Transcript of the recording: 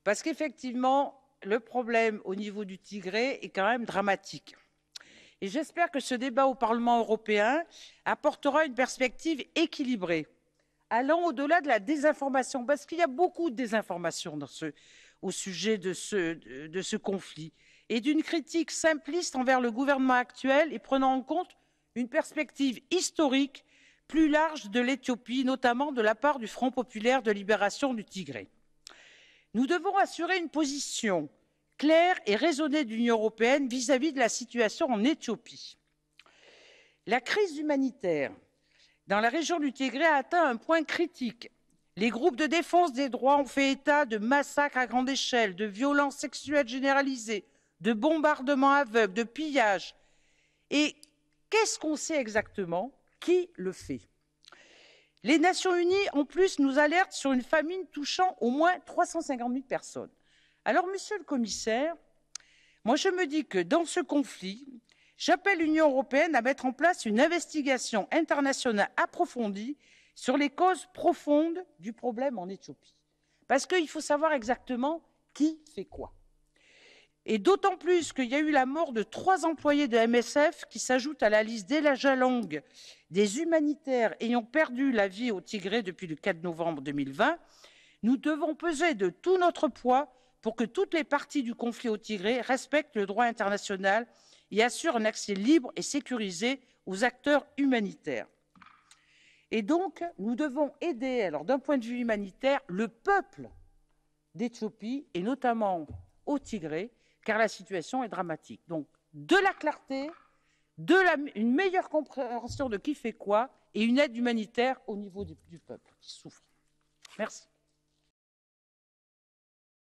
Parce qu'effectivement, le problème au niveau du Tigré est quand même dramatique. Et j'espère que ce débat au Parlement européen apportera une perspective équilibrée, allant au-delà de la désinformation, parce qu'il y a beaucoup de désinformation au sujet de ce conflit, et d'une critique simpliste envers le gouvernement actuel et prenant en compte une perspective historique plus large de l'Éthiopie, notamment de la part du Front populaire de libération du Tigré. Nous devons assurer une position claire et raisonnée de l'Union européenne vis-à-vis de la situation en Éthiopie. La crise humanitaire dans la région du Tigré a atteint un point critique. Les groupes de défense des droits ont fait état de massacres à grande échelle, de violences sexuelles généralisées, de bombardements aveugles, de pillages. Et qu'est-ce qu'on sait exactement? Qui le fait? Les Nations Unies, en plus, nous alertent sur une famine touchant au moins 350 000 personnes. Alors, monsieur le commissaire, moi je me dis que dans ce conflit, j'appelle l'Union européenne à mettre en place une investigation internationale approfondie sur les causes profondes du problème en Éthiopie. Parce qu'il faut savoir exactement qui fait quoi. Et d'autant plus qu'il y a eu la mort de 3 employés de MSF qui s'ajoutent à la liste déjà longue des humanitaires ayant perdu la vie au Tigré depuis le 4 novembre 2020, nous devons peser de tout notre poids pour que toutes les parties du conflit au Tigré respectent le droit international et assurent un accès libre et sécurisé aux acteurs humanitaires. Et donc, nous devons aider, alors d'un point de vue humanitaire, le peuple d'Éthiopie, et notamment au Tigré, car la situation est dramatique. Donc, de la clarté, une meilleure compréhension de qui fait quoi, et une aide humanitaire au niveau du peuple qui souffre. Merci.